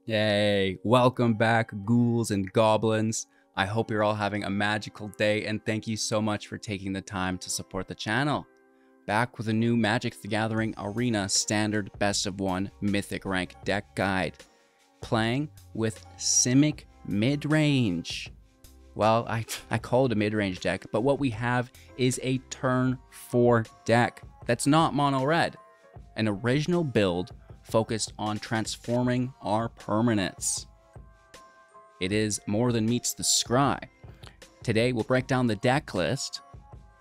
Yay! Welcome back, ghouls and goblins. I hope you're all having a magical day, and thank you so much for taking the time to support the channel. Back with a new Magic the Gathering Arena Standard Best of 1 Mythic Rank Deck Guide. Playing with Simic Midrange. Well, I call it a mid-range deck, but what we have is a turn 4 deck that's not mono-red. An original build focused on transforming our permanents. It is more than meets the scry. Today we'll break down the deck list,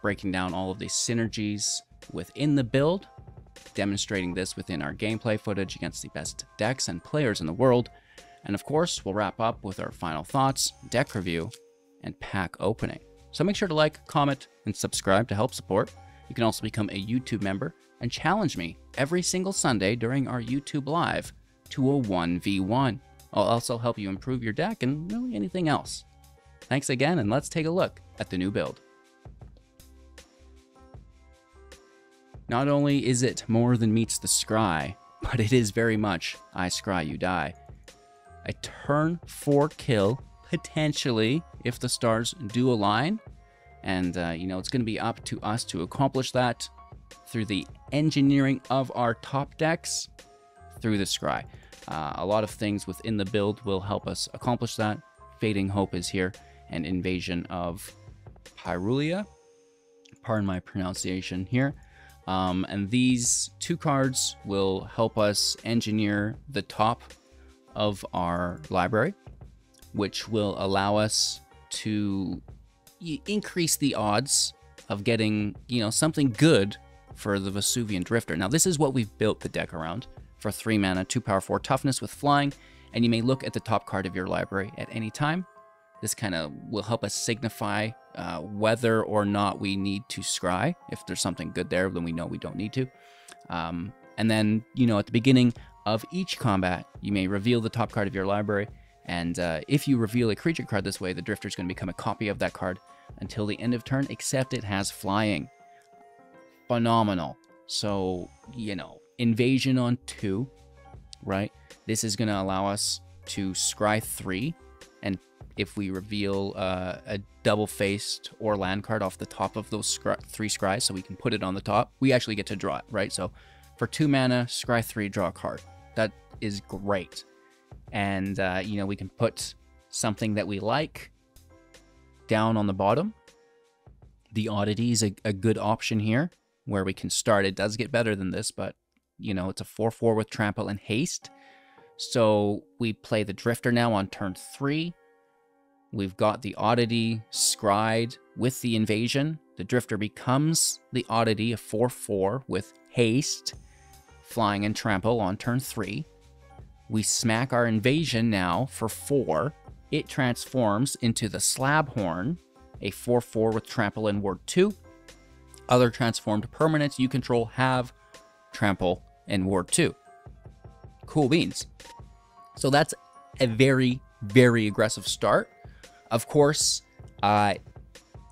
breaking down all of the synergies within the build, demonstrating this within our gameplay footage against the best decks and players in the world, and of course we'll wrap up with our final thoughts, deck review, and pack opening. So make sure to like, comment, and subscribe to help support. You can also become a YouTube member and challenge me every single Sunday during our YouTube Live to a 1v1. I'll also help you improve your deck and really anything else. Thanks again, and let's take a look at the new build. Not only is it more than meets the scry, but it is very much I scry you die. A turn 4 kill, potentially, if the stars do align. And, it's going to be up to us to accomplish that through the engineering of our top decks through the scry. A lot of things within the build will help us accomplish that. Fading Hope is here, and Invasion of Pyrulea. Pardon my pronunciation here. And these two cards will help us engineer the top of our library, which will allow us to increase the odds of getting, something good for the Vesuvan Drifter. Now, this is what we've built the deck around. For 3 mana, 2 power 4 toughness with flying, and you may look at the top card of your library at any time. This kind of will help us signify whether or not we need to scry. If there's something good there, then we know we don't need to. And then, at the beginning of each combat, you may reveal the top card of your library, and if you reveal a creature card this way, the Drifter is going to become a copy of that card until the end of turn, except it has flying. Phenomenal. So, Invasion on 2, right? This is going to allow us to scry 3, and if we reveal a double-faced or land card off the top of those 3 scries, so we can put it on the top, we actually get to draw it, right? So for 2 mana, scry 3, draw a card. That is great. And, we can put something that we like down on the bottom. The Oddity is a good option here, where we can start. It does get better than this, but, it's a 4/4 with Trample and Haste. So we play the Drifter now on turn 3. We've got the Oddity scryed with the Invasion. The Drifter becomes the Oddity, a 4/4 with Haste, Flying, and Trample on turn 3. We smack our Invasion now for 4. It transforms into the Slabhorn, a 4/4 with Trample and Ward 2. Other transformed permanents you control have Trample and Ward 2. Cool beans. So that's a very, very aggressive start. Of course,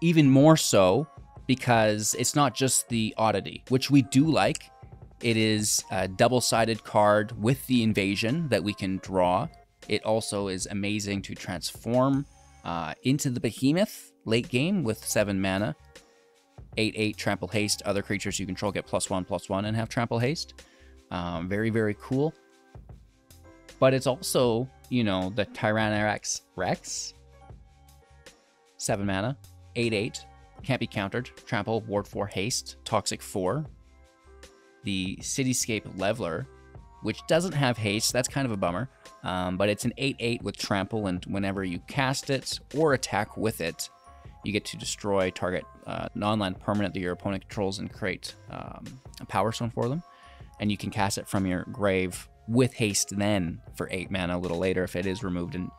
even more so because it's not just the Oddity, which we do like. It is a double-sided card with the Invasion that we can draw. It also is amazing to transform into the Behemoth late game with 7 mana. 8/8 Trample Haste. Other creatures you control get +1/+1 and have Trample Haste. Very, very cool. But it's also, the Tyrranax Rex. 7 mana. 8/8. Can't be countered. Trample, Ward 4, Haste. Toxic 4. The Cityscape Leveler, which doesn't have Haste. That's kind of a bummer. But it's an 8/8 with Trample, and whenever you cast it or attack with it, you get to destroy target non-land permanent that your opponent controls and create a Power Stone for them. And you can cast it from your grave with Haste then for 8 mana a little later if it is removed, and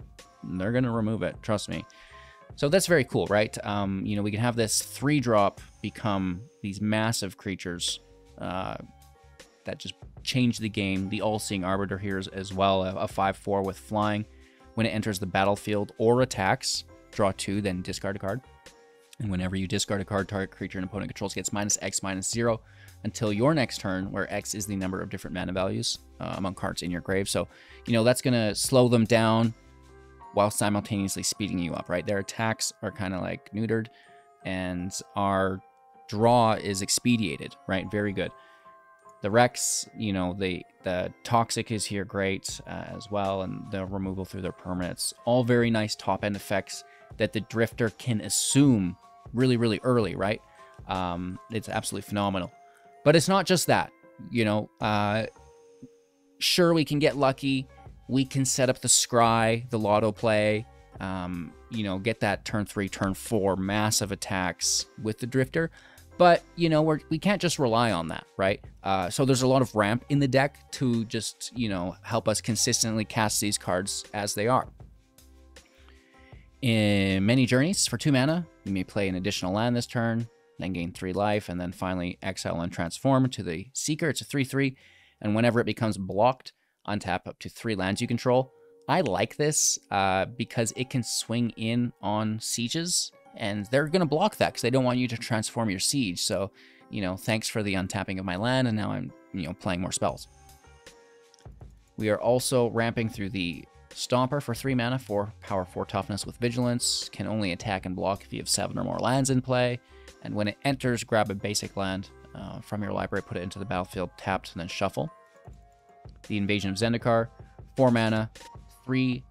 they're going to remove it, trust me. So that's very cool, right? We can have this 3-drop become these massive creatures that just change the game. The All-Seeing Arbiter here is as well, a 5/4 with flying. When it enters the battlefield or attacks, draw 2, then discard a card. And whenever you discard a card, target creature an opponent controls gets -X/-0 until your next turn, where X is the number of different mana values among cards in your grave. So, you know, that's going to slow them down while simultaneously speeding you up, right? Their attacks are kind of like neutered, and our draw is expedited, right? Very good. The Rex, you know, the Toxic is here great as well, and the removal through their permanents. All very nice top-end effects that the Drifter can assume really, really early, right? It's absolutely phenomenal. But it's not just that, you know. Sure, we can get lucky. We can set up the scry, the lotto play, you know, get that turn 3, turn 4 massive attacks with the Drifter. But, you know, we can't just rely on that, right? So there's a lot of ramp in the deck to just, you know, help us consistently cast these cards as they are. In many journeys, for 2 mana, you may play an additional land this turn, then gain 3 life, and then finally exile and transform to the Seeker. It's a 3/3, and whenever it becomes blocked, untap up to 3 lands you control. I like this because it can swing in on sieges, and they're going to block that because they don't want you to transform your siege. So, you know, thanks for the untapping of my land, and now I'm, you know, playing more spells. We are also ramping through the Stomper for 3 mana for power 4 toughness with vigilance. Can only attack and block if you have 7 or more lands in play. And when it enters, grab a basic land from your library, put it into the battlefield, tapped, and then shuffle. The Invasion of Zendikar, 4 mana, 3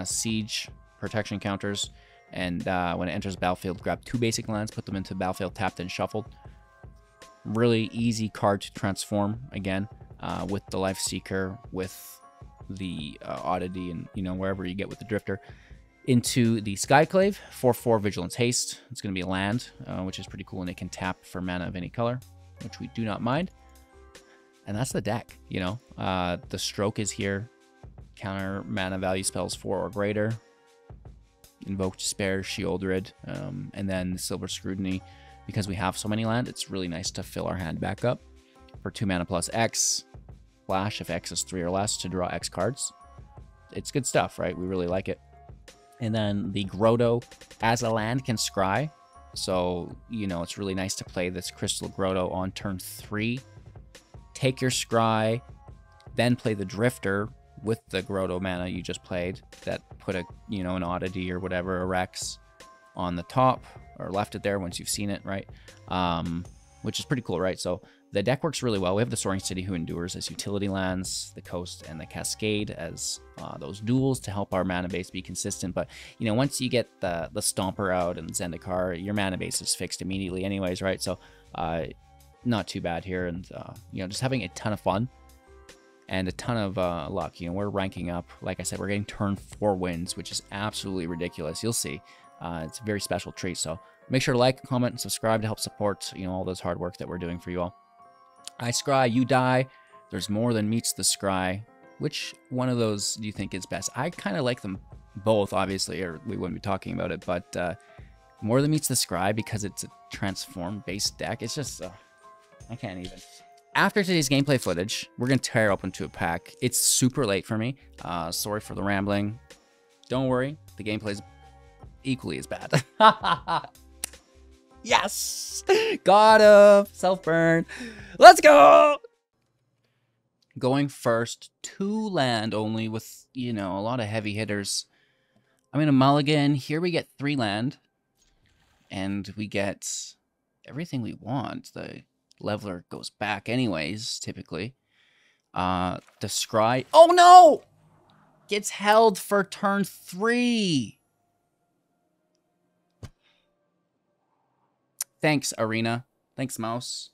siege protection counters, and when it enters the battlefield, grab 2 basic lands, put them into the battlefield, tapped and shuffled. Really easy card to transform, again, with the Life Seeker, with the Oddity, and, you know, wherever you get with the Drifter, into the Skyclave, 4/4 Vigilance Haste. It's going to be a land, which is pretty cool, and it can tap for mana of any color, which we do not mind. And that's the deck, you know. The Stroke is here. Counter mana value spells 4 or greater. Invoke Despair, Sheoldred, and then the Silver Scrutiny. Because we have so many land, it's really nice to fill our hand back up. For 2 mana plus X, Flash if X is 3 or less to draw X cards. It's good stuff, right? We really like it. And then the Grotto as a land can scry. So, you know, it's really nice to play this Crystal Grotto on turn 3. Take your scry, then play the Drifter with the Grotto mana you just played that put a, you know, an Oddity or whatever, a Rex on the top, or left it there once you've seen it, right? Which is pretty cool, right? So the deck works really well. We have the Soaring City Who Endures as utility lands, the Coast and the Cascade as those duels to help our mana base be consistent. But, you know, once you get the Stomper out and Zendikar, your mana base is fixed immediately anyways, right? So not too bad here, and you know, just having a ton of fun and a ton of luck. You know, we're ranking up. Like I said, we're getting turn 4 wins, which is absolutely ridiculous. You'll see. It's a very special treat. So make sure to like, comment, and subscribe to help support, you know, all this hard work that we're doing for you all. I scry, you die. There's more than meets the scry. Which one of those do you think is best? I kind of like them both, obviously, or we wouldn't be talking about it. But more than meets the scry, because it's a transform-based deck. It's just, I can't even. After today's gameplay footage, we're going to tear up into a pack. It's super late for me. Sorry for the rambling. Don't worry, the gameplay is equally as bad. Yes! Got him! Self-burn. Let's go! Going first, 2 land only with, you know, a lot of heavy hitters. I'm going to mulligan. Here we get 3 land. And we get everything we want. The Leveler goes back anyways, typically. The Scry. Oh no! Gets held for turn 3. Thanks, Arena. Thanks, Mouse.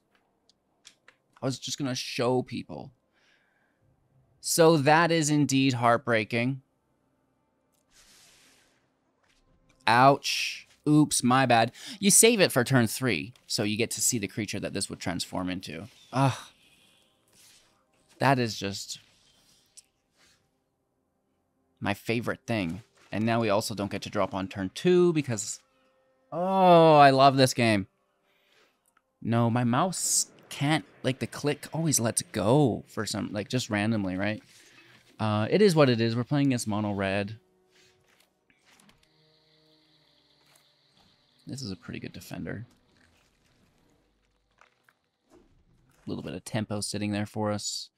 I was just going to show people. So that is indeed heartbreaking. Ouch. Oops, my bad. You save it for turn 3, so you get to see the creature that this would transform into. Ugh. That is just my favorite thing. And now we also don't get to drop on turn 2 because... Oh, I love this game. No, my mouse can't, like, the click always lets go for some, like, just randomly, right? It is what it is. We're playing against mono red. This is a pretty good defender. A little bit of tempo sitting there for us.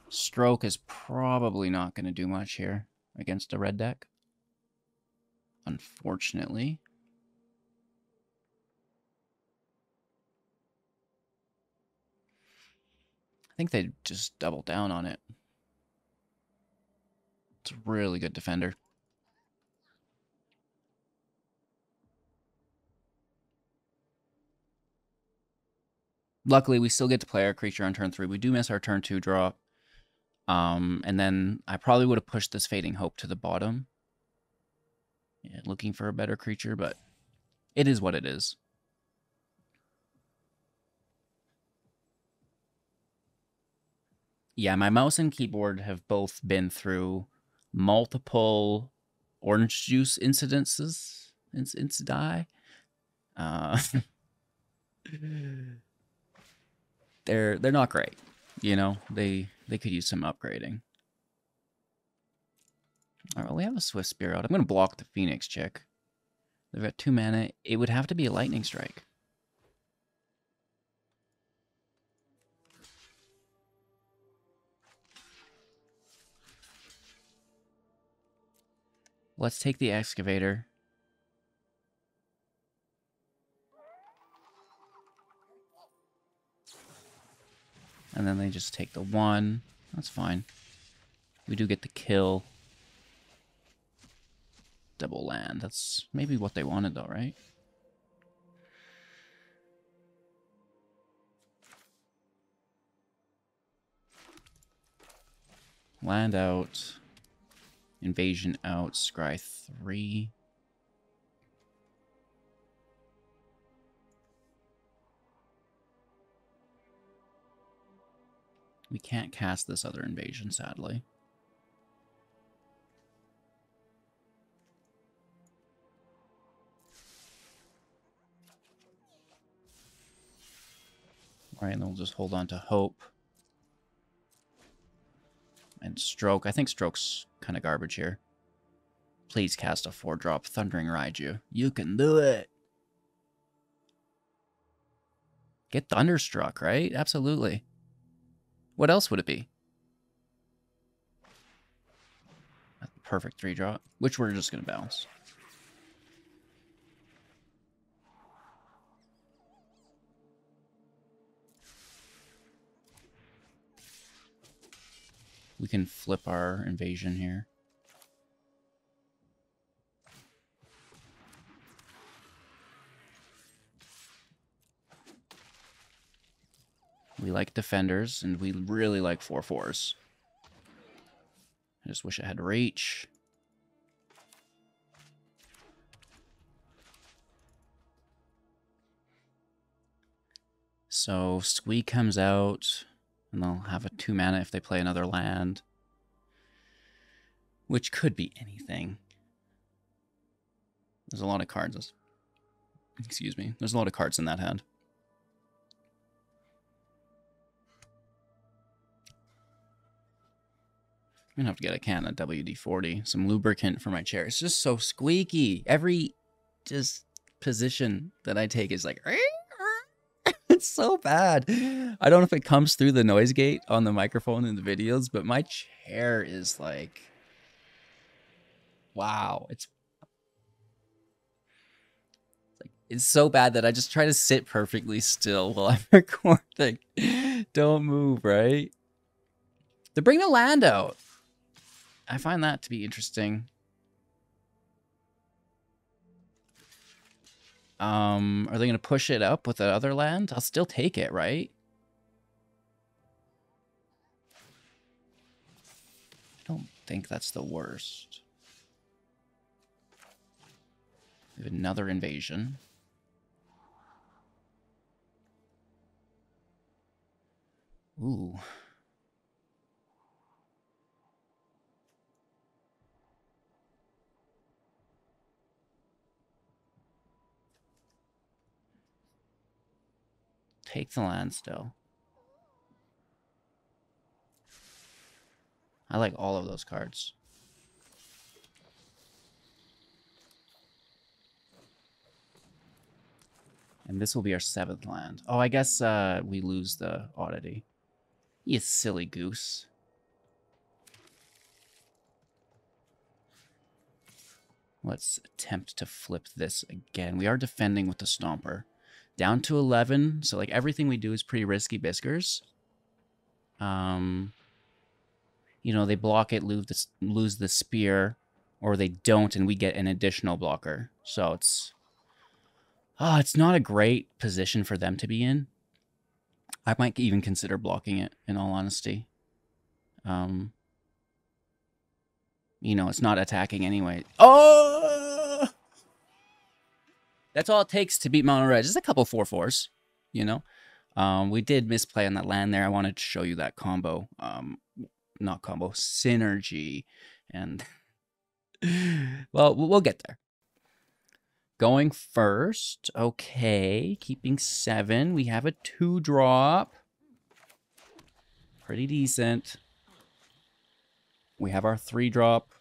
Stroke is probably not going to do much here against a red deck. Unfortunately. I think they just double down on it. It's a really good defender. Luckily, we still get to play our creature on turn 3. We do miss our turn 2 draw. And then I probably would have pushed this Fading Hope to the bottom. Yeah, looking for a better creature, but it is what it is. Yeah, my mouse and keyboard have both been through multiple orange juice incidences. Incidai. They're not great. You know, they could use some upgrading. All right, well, we have a Swift Spear out. I'm going to block the Phoenix chick. They've got 2 mana. It would have to be a Lightning Strike. Let's take the Excavator. And then they just take the 1. That's fine. We do get the kill. Double land. That's maybe what they wanted though, right? Land out. Invasion out. Scry 3. We can't cast this other invasion, sadly. All right, and then we'll just hold on to Hope. And Stroke. I think Stroke's kind of garbage here. Please cast a 4-drop Thundering Raiju. You can do it. Get Thunderstruck, right? Absolutely. What else would it be? A perfect 3-drop, which we're just going to bounce. We can flip our invasion here. We like defenders, and we really like 4/4s. I just wish I had reach. So Squeak comes out, and they'll have a 2 mana if they play another land. Which could be anything. There's a lot of cards. Excuse me. There's a lot of cards in that hand. I'm gonna have to get a can of WD-40. Some lubricant for my chair. It's just so squeaky. Every just position that I take is like... It's so bad. I don't know if it comes through the noise gate on the microphone in the videos, but my chair is like... Wow. It's so bad that I just try to sit perfectly still while I'm recording. Don't move, right? They're bringing the land out. I find that to be interesting. Are they going to push it up with the other land? I'll still take it, right? I don't think that's the worst. We have another invasion. Ooh. Take the land still. I like all of those cards. And this will be our 7th land. Oh, I guess we lose the oddity. You silly goose. Let's attempt to flip this again. We are defending with the Stomper. Down to 11, so like everything we do is pretty risky, Biskers. You know, they block it, lose the spear, or they don't, and we get an additional blocker. So it's not a great position for them to be in. I might even consider blocking it, in all honesty. You know, it's not attacking anyway. Oh! That's all it takes to beat Mono Red. Just a couple 4/4s, you know? We did misplay on that land there. I wanted to show you that combo. Not combo, synergy. And, well, we'll get there. Going first. Okay, keeping 7. We have a 2-drop. Pretty decent. We have our 3-drop.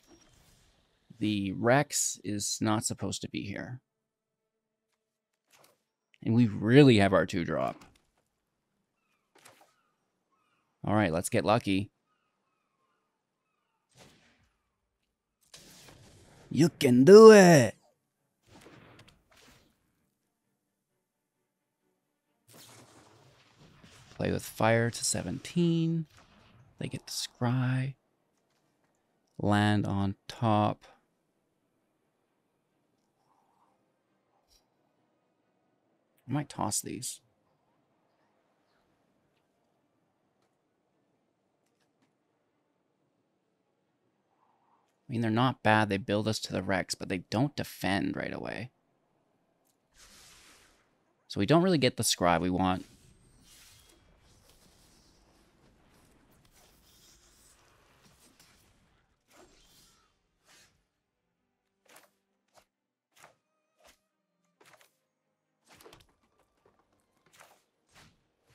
The Rex is not supposed to be here. And we really have our 2-drop. All right, let's get lucky. You can do it! Play with fire to 17. They get to scry. Land on top. I might toss these. I mean, they're not bad. They build us to the Rex, but they don't defend right away. So we don't really get the scry we want.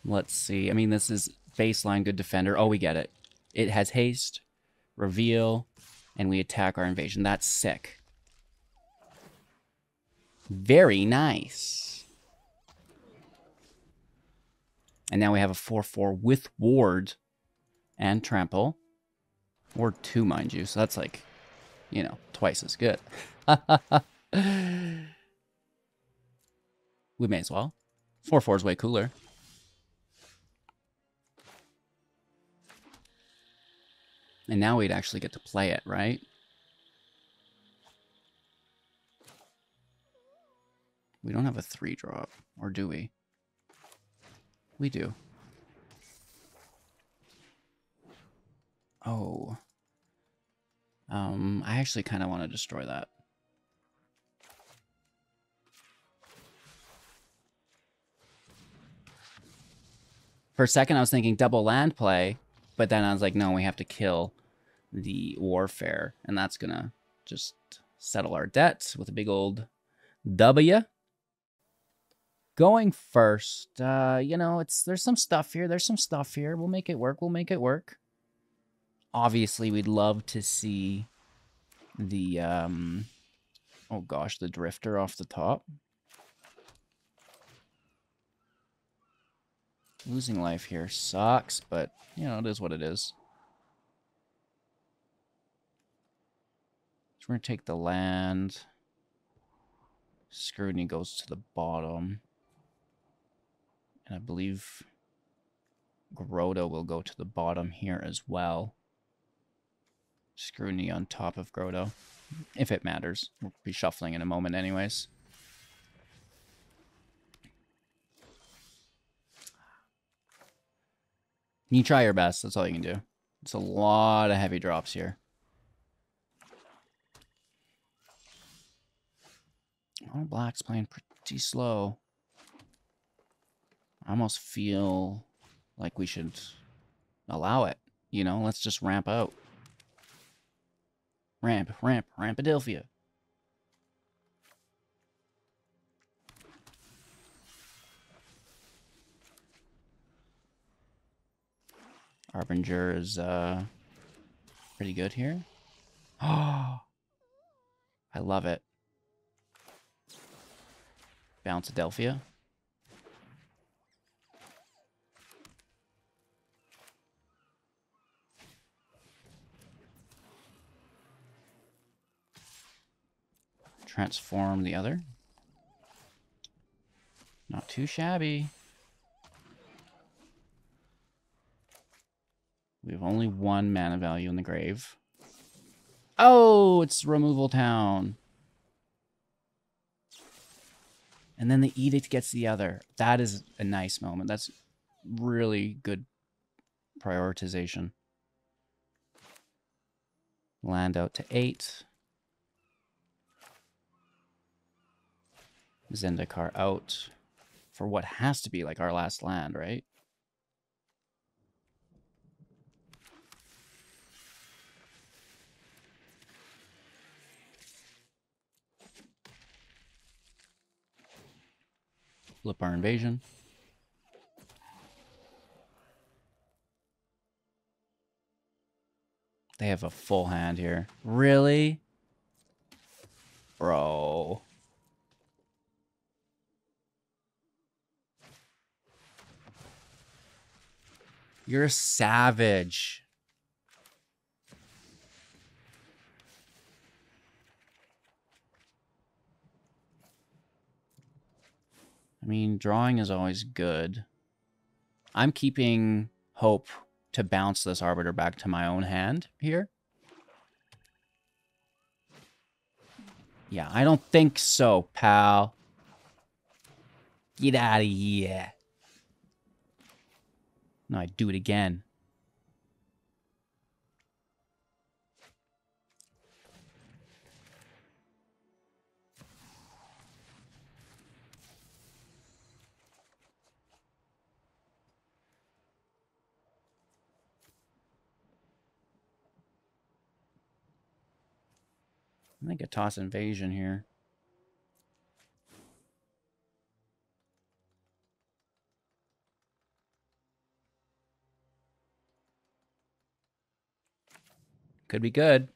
Let's see. I mean, this is baseline good defender. Oh, we get it. It has haste, reveal, and we attack our invasion. That's sick. Very nice. And now we have a 4/4 with ward and trample. Ward 2, mind you. So that's like, you know, twice as good. We may as well. 4/4 is way cooler. And now we'd actually get to play it, right? We don't have a 3-drop, or do we? We do. Oh. I actually kind of want to destroy that. For a second, I was thinking double land play, but then I was like, no, we have to kill the warfare, and that's gonna just settle our debts with a big old W. Going first, you know, there's some stuff here. There's some stuff here. We'll make it work. We'll make it work. Obviously, we'd love to see the, oh gosh, the Drifter off the top. Losing life here sucks, but, you know, it is what it is. So we're going to take the land. Scrutiny goes to the bottom. And I believe Grotto will go to the bottom here as well. Scrutiny on top of Grotto, if it matters. We'll be shuffling in a moment anyways. You try your best. That's all you can do. It's a lot of heavy drops here. Oh, Black's playing pretty slow. I almost feel like we should allow it. You know, let's just ramp out. Rampadelphia. Harbinger is pretty good here. Oh, I love it. Bounce Adelphia. transform the other. Not too shabby. We have only 1 mana value in the grave. Oh, it's removal town. And then the edict gets the other. That is a nice moment. That's really good prioritization. Land out to 8. Zendikar out for what has to be like our last land, right? Flip our invasion. They have a full hand here. Really? Bro. You're a savage. I mean, drawing is always good. I'm keeping hope to bounce this Arbiter back to my own hand here. Yeah, I don't think so, pal. Get out of here. No, I do it again. I think I toss invasion here. Could be good.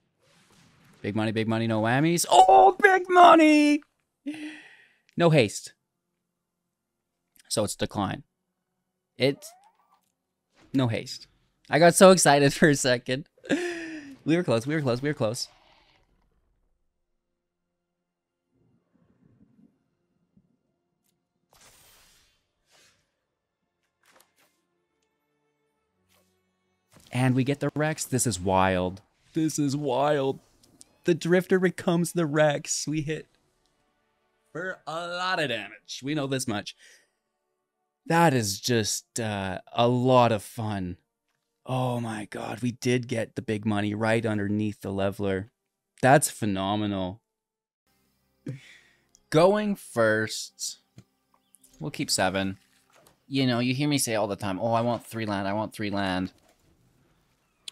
Big money, no whammies. Oh, big money! No haste. So it's decline. It's no haste. I got so excited for a second. We were close, we were close, we were close. And we get the Rex. This is wild. This is wild. The Drifter becomes the Rex. We hit for a lot of damage. We know this much. That is just a lot of fun. Oh my god, we did get the big money right underneath the leveler. That's phenomenal. Going first. We'll keep 7. You know, you hear me say all the time, oh, I want 3 land, I want 3 land.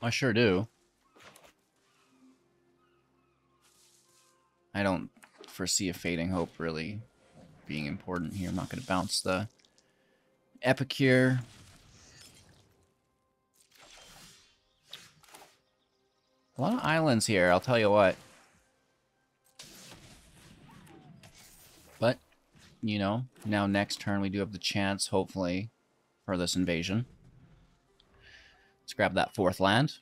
I sure do. I don't foresee a Fading Hope really being important here. I'm not going to bounce the Epicure. A lot of islands here, I'll tell you what. But, you know, now next turn we do have the chance, hopefully, for this invasion. Let's grab that 4th land.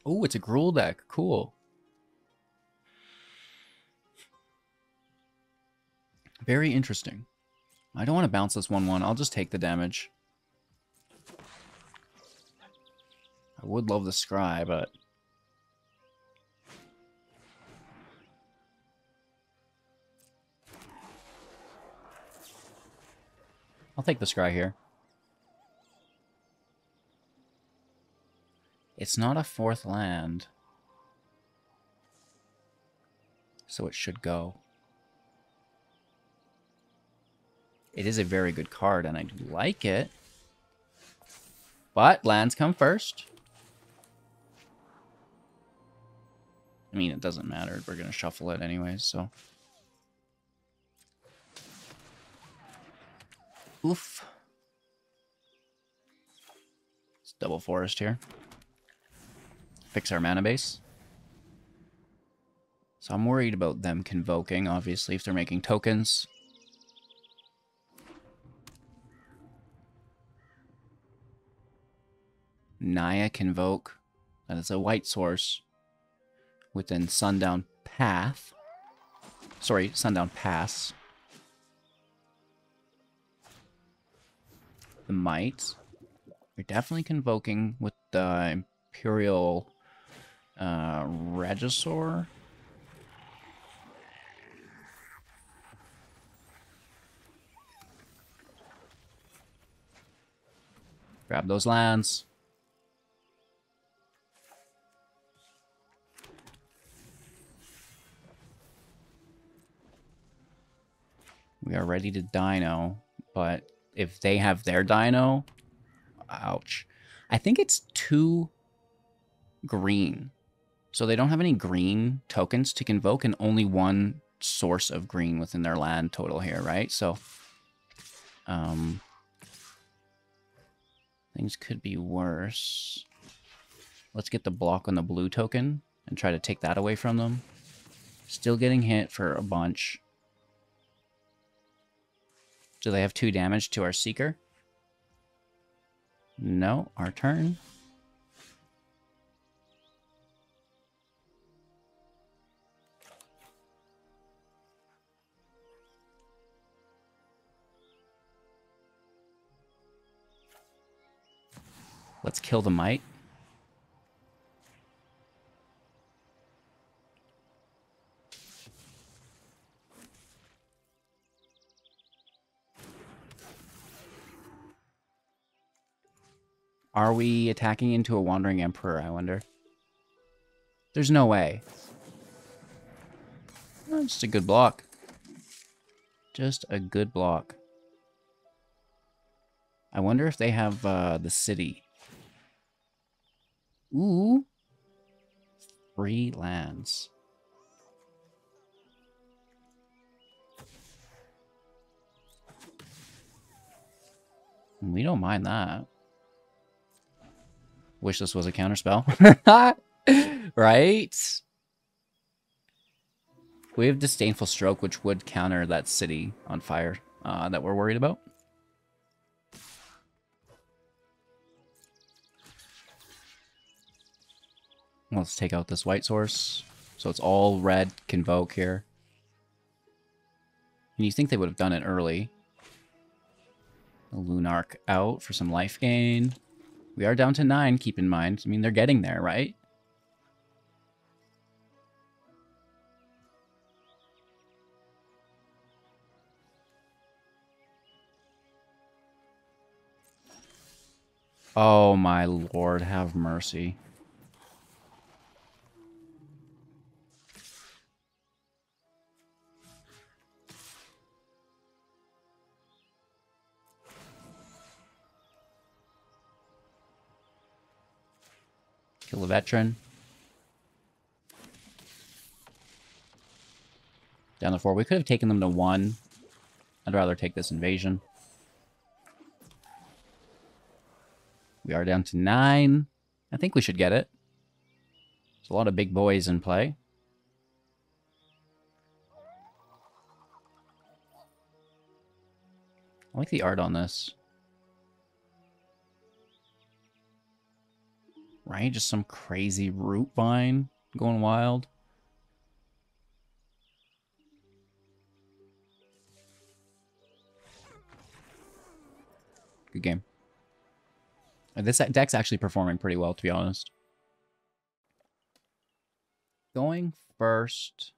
Oh, it's a Gruul deck. Cool. Very interesting. I don't want to bounce this 1-1. I'll just take the damage. I would love the scry, but... I'll take the scry here. It's not a 4th land. So it should go. It is a very good card, and I do like it. But lands come first. I mean, it doesn't matter. We're going to shuffle it anyways, so... Oof. It's double forest here. Fix our mana base. So I'm worried about them convoking, obviously, if they're making tokens. Naya Convoke. That is a white source within Sundown Path. Sorry, Sundown Pass. The Might. You're definitely convoking with the Imperial Regisaur. Grab those lands. We are ready to dino, but if they have their dino, ouch. I think it's 2 green. So they don't have any green tokens to convoke and only 1 source of green within their land total here, right? So things could be worse. Let's get the block on the blue token and try to take that away from them. Still getting hit for a bunch. Do they have 2 damage to our Seeker? No, our turn. Let's kill the Might. Are we attacking into a Wandering Emperor, I wonder? There's no way. Oh, just a good block. Just a good block. I wonder if they have the city. Ooh. 3 lands. We don't mind that. Wish this was a counterspell. Right? We have Disdainful Stroke, which would counter that city on fire that we're worried about. Let's take out this white source. So it's all red Convoke here. And you think they would have done it early. A Lunarch out for some life gain. We are down to 9, keep in mind. I mean, they're getting there, right? Oh my lord, have mercy. Kill a veteran. Down to 4. We could have taken them to 1. I'd rather take this invasion. We are down to 9. I think we should get it. There's a lot of big boys in play. I like the art on this. Right? Just some crazy root vine going wild. Good game. This deck's actually performing pretty well, to be honest. Going first.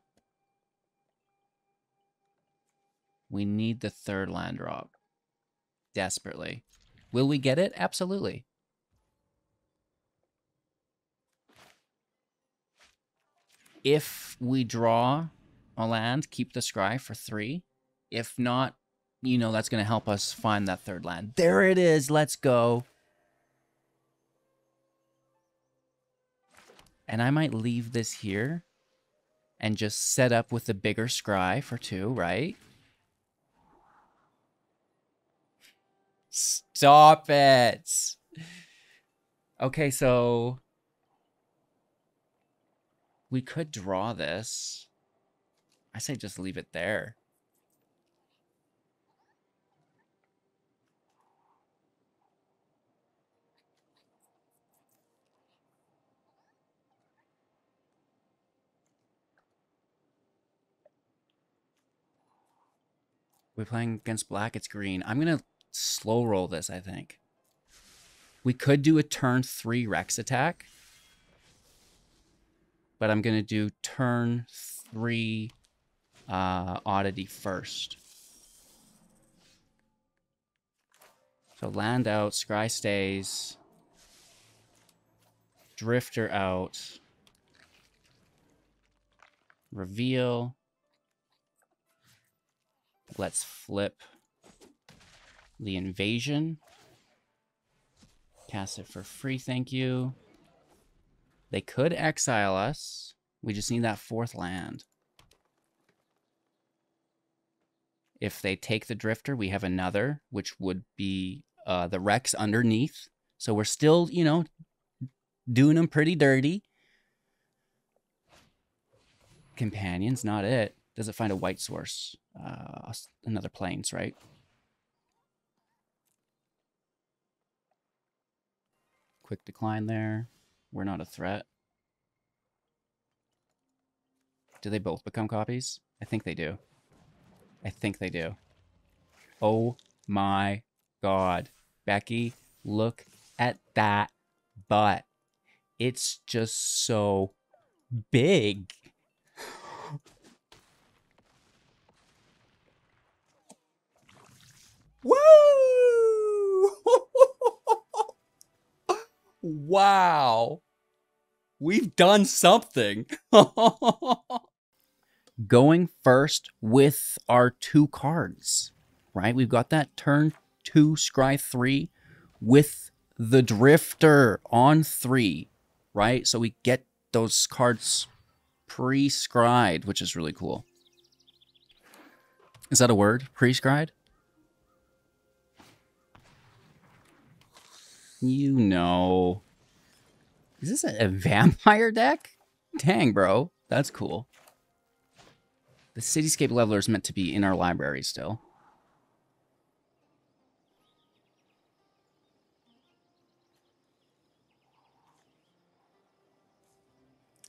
We need the 3rd land drop. Desperately. Will we get it? Absolutely. If we draw a land, keep the scry for 3. If not, you know, that's going to help us find that 3rd land. There it is. Let's go. And I might leave this here and just set up with the bigger scry for 2, right? Stop it. Okay, so we could draw this. I say just leave it there. We're playing against black, it's green. I'm going to slow roll this, I think. We could do a turn 3 Rex attack. But I'm going to do turn 3 Oddity first. So land out, scry stays. Drifter out. Reveal. Let's flip the invasion. Cast it for free, thank you. They could exile us. We just need that 4th land. If they take the Drifter, we have another, which would be the Rex underneath. So we're still, you know, doing them pretty dirty. Companions, not it. Does it find a white source? Another Plains, right? Quick decline there. We're not a threat. Do they both become copies? I think they do. I think they do. Oh my god. Becky, look at that butt. It's just so big. Woo! Wow. We've done something. Going first with our 2 cards, right? We've got that turn 2 scry 3 with the Drifter on 3, right? So we get those cards pre-scried, which is really cool. Is that a word? Pre-scried? You know. Is this a vampire deck? Dang, bro. That's cool. The Cityscape Leveler is meant to be in our library still.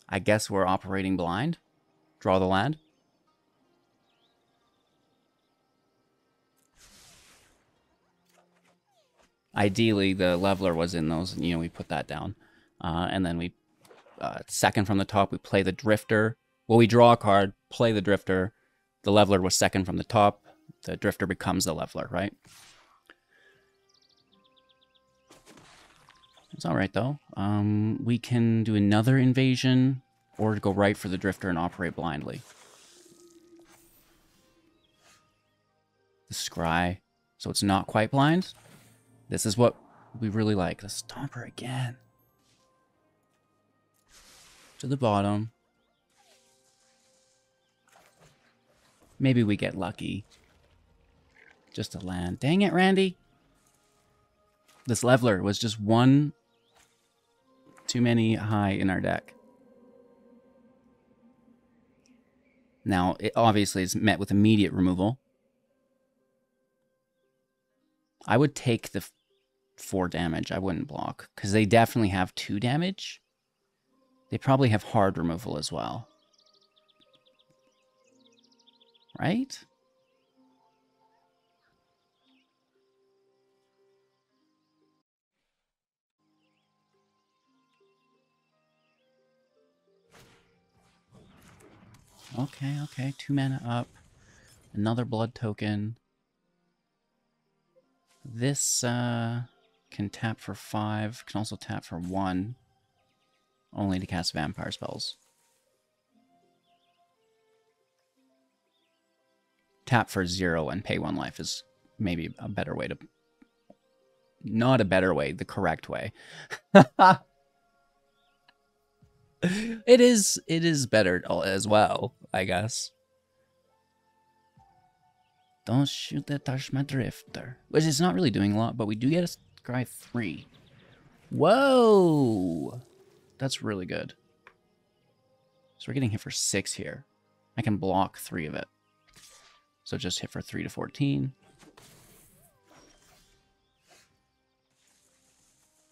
I guess we're operating blind. Draw the land. Ideally, the Leveler was in those, and, you know, we put that down. And then we, second from the top, we play the Drifter. Well, we draw a card, play the Drifter. The Leveler was second from the top. The Drifter becomes the Leveler, right? It's all right, though. We can do another invasion or go right for the Drifter and operate blindly. The scry. So it's not quite blind. This is what we really like. The Stomper again. To the bottom. Maybe we get lucky. Just a land. Dang it, Randy. This Leveler was just one too many high in our deck. Now, it obviously is met with immediate removal. I would take the 4 damage. I wouldn't block, because they definitely have 2 damage. They probably have hard removal as well. Right? Okay, okay. 2 mana up. Another blood token. This can tap for 5. Can also tap for 1. Only to cast vampire spells. Tap for 0 and pay 1 life is maybe a better way to... Not a better way, the correct way. It is better as well, I guess. Don't shoot that touch my Drifter. Which is not really doing a lot, but we do get a scry 3. Whoa! That's really good. So we're getting hit for 6 here. I can block 3 of it. So just hit for 3 to 14.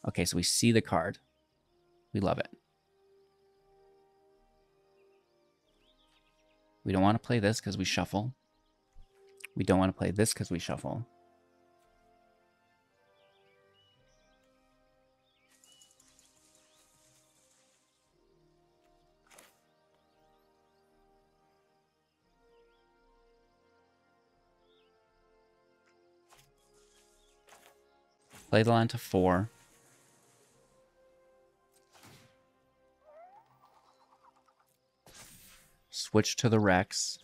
Okay, so we see the card. We love it. We don't want to play this because we shuffle. We don't want to play this because we shuffle. Play the land to 4. Switch to the Rex.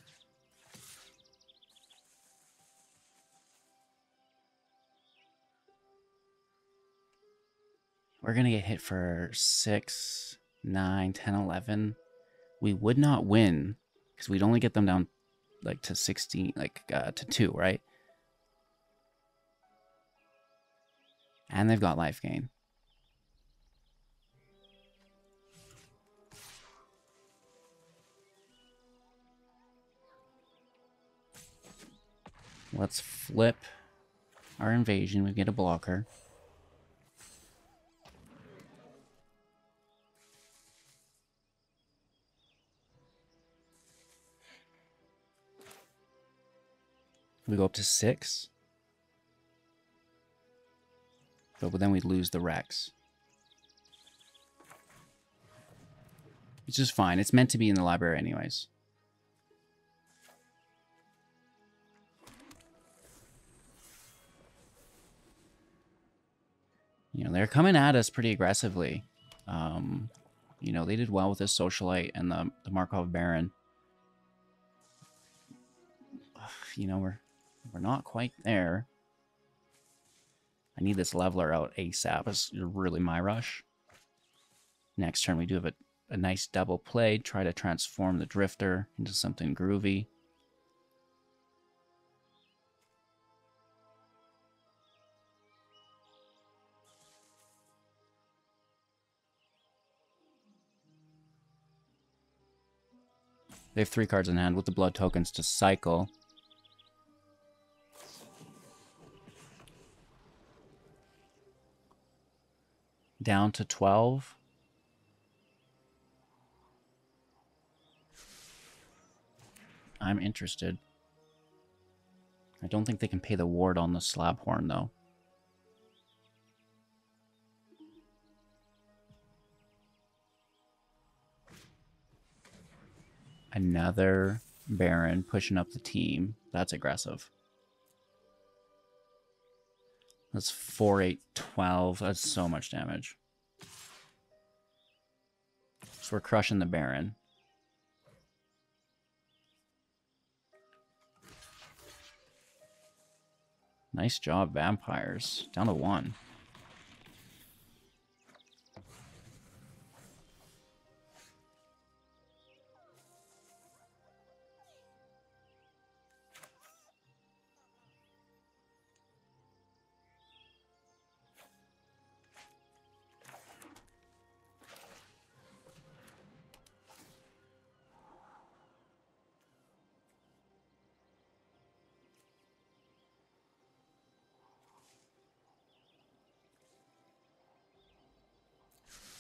We're going to get hit for 6, 9, 10, 11. We would not win because we'd only get them down like to 16, like to 2, right? And they've got life gain. Let's flip our invasion. We get a blocker. We go up to 6. But then we lose the Rex. Which is fine. It's meant to be in the library anyways. You know, they're coming at us pretty aggressively. You know, they did well with this Socialite and the Markov Baron. You know, we're not quite there. I need this leveler out ASAP. It's really my rush. Next turn, we do have a nice double play. Try to transform the Drifter into something groovy. They have 3 cards in hand with the blood tokens to cycle. Down to 12. I'm interested. I don't think they can pay the ward on the Slabhorn, though. Another Baron pushing up the team. That's aggressive. That's 4, 8, 12. That's so much damage. So we're crushing the Baron. Nice job, Vampires. Down to 1.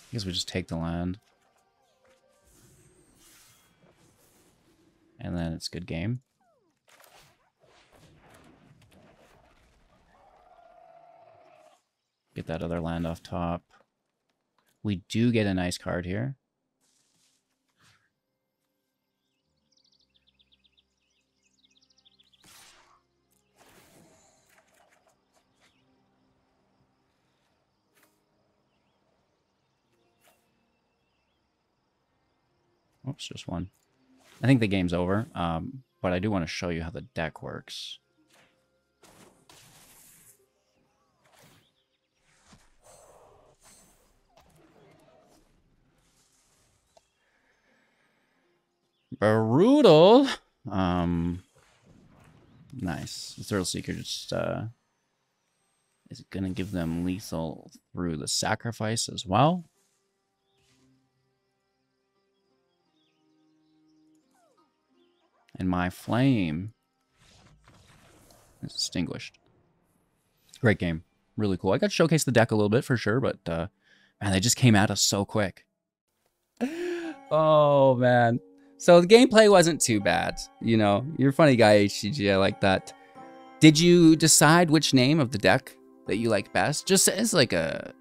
I guess we just take the land. And then it's good game. Get that other land off top. We do get a nice card here. Oops, just 1. I think the game's over, but I do want to show you how the deck works. Brutal. Nice. The Thrill Seeker just is going to give them lethal through the sacrifice as well. And my flame is extinguished. Great game. Really cool. I got to showcase the deck a little bit for sure, but man, they just came at us so quick. Oh, man. So the gameplay wasn't too bad. You know, you're a funny guy, HCG. I like that. Did you decide which name of the deck that you like best? Just as like a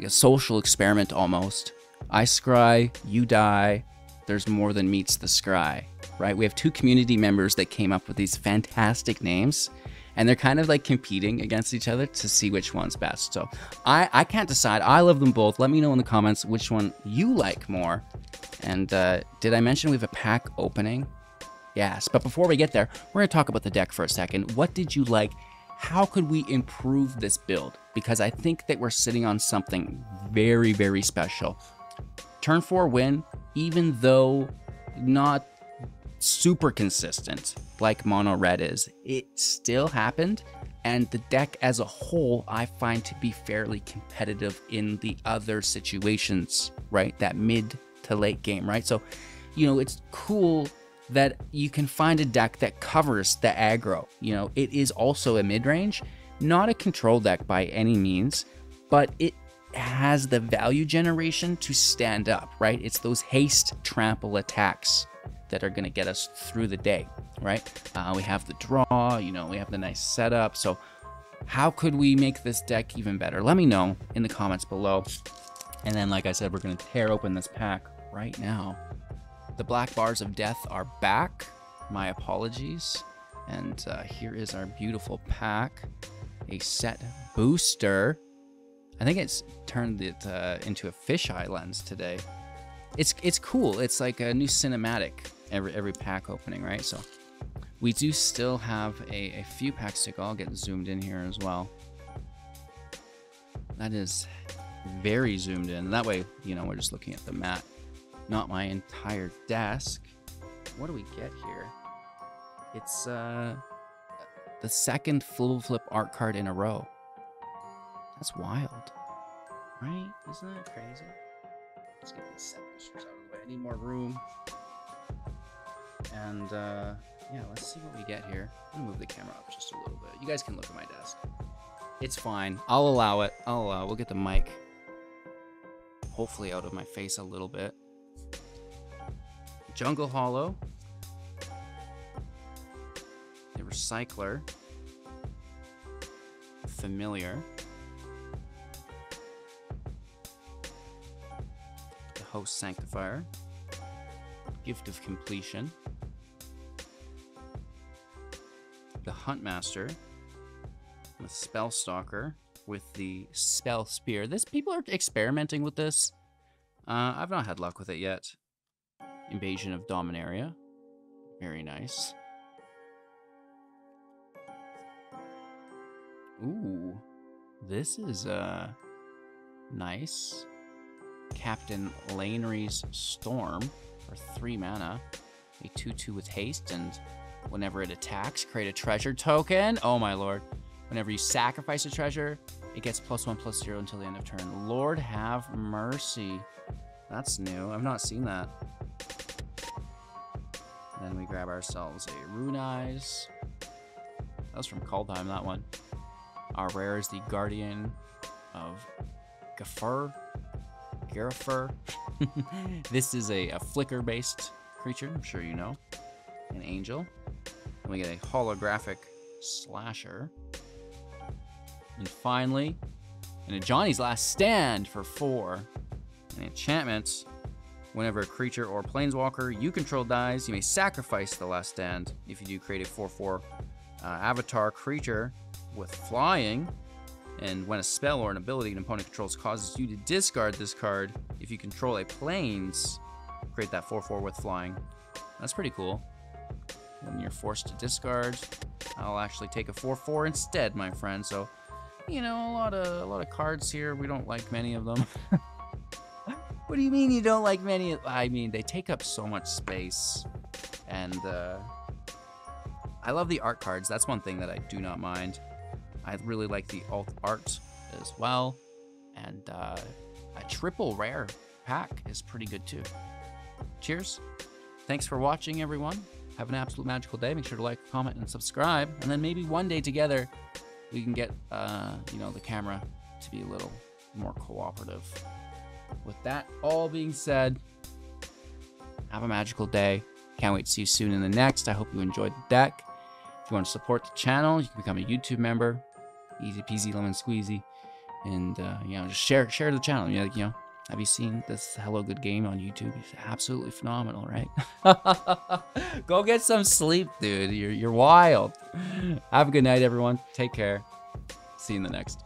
social experiment almost. I scry, you die. There's more than meets the scry, right? We have 2 community members that came up with these fantastic names, and they're kind of like competing against each other to see which one's best. So I can't decide. I love them both. Let me know in the comments which one you like more. And did I mention we have a pack opening? Yes, but before we get there, we're going to talk about the deck for a second. What did you like? How could we improve this build? Because I think that we're sitting on something very, very special. Turn 4 win, even though not super consistent like mono red is, it still happened, and the deck as a whole I find to be fairly competitive in the other situations, right? That mid to late game, right? So, you know, it's cool that you can find a deck that covers the aggro. You know, it is also a mid-range, not a control deck by any means, but it has the value generation to stand up, right? It's those haste trample attacks that are going to get us through the day, right? We have the draw, you know, we have the nice setup. So how could we make this deck even better? Let me know in the comments below. And then, like I said, we're going to tear open this pack right now. The black bars of death are back. My apologies. And here is our beautiful pack. A set booster. I think it's turned it into a fisheye lens today. It's cool. It's like a new cinematic every pack opening, right? So we do still have a few packs to go. I'll get zoomed in here as well. That is very zoomed in. That way, you know, we're just looking at the mat, not my entire desk. What do we get here? It's the second flip art card in a row. That's wild, right? Isn't that crazy? Let's get these set boosters out of the way. I need more room. And yeah, let's see what we get here. I'm gonna move the camera up just a little bit. You guys can look at my desk. It's fine. I'll allow it. We'll get the mic hopefully out of my face a little bit. Jungle Hollow. The Recycler. Familiar. The Host Sanctifier. Gift of Completion. The Huntmaster. The Spellstalker with the Spell Spear. People are experimenting with this. I've not had luck with it yet. Invasion of Dominaria. Very nice. Ooh, this is nice. Captain Lanery's Storm for 3 mana. A 2/2 with haste, and whenever it attacks, create a treasure token. Oh my lord. Whenever you sacrifice a treasure, it gets +1/+0 until the end of turn. Lord have mercy. That's new. I've not seen that. And then we grab ourselves a Rune-Eyes. That was from Kaldheim, that one. Our rare is the Guardian of Gafur. This is a flicker-based creature, I'm sure you know. An angel. And we get a holographic Slasher. And finally, in a Johnny's Last Stand for 4. An enchantment. Whenever a creature or planeswalker you control dies, you may sacrifice the Last Stand. If you do, create a 4/4 avatar creature with flying. And when a spell or an ability an opponent controls causes you to discard this card, if you control a planes, create that 4/4 with flying. That's pretty cool. When you're forced to discard, I'll actually take a 4/4 instead, my friend. So, you know, a lot of cards here. We don't like many of them. What do you mean you don't like many? I mean, they take up so much space. And I love the art cards. That's one thing that I do not mind. I really like the alt art as well. And a triple rare pack is pretty good too. Cheers. Thanks for watching, everyone. Have an absolute magical day. Make sure to like, comment, and subscribe. And then maybe one day together, we can get, you know, the camera to be a little more cooperative. With that all being said, have a magical day. Can't wait to see you soon in the next. I hope you enjoyed the deck. If you want to support the channel, you can become a YouTube member. Easy peasy lemon squeezy. And, you know, just share the channel. You know, have you seen this Hello Good Game on YouTube? It's absolutely phenomenal, right? Go get some sleep, dude. You're wild. Have a good night, everyone. Take care. See you in the next.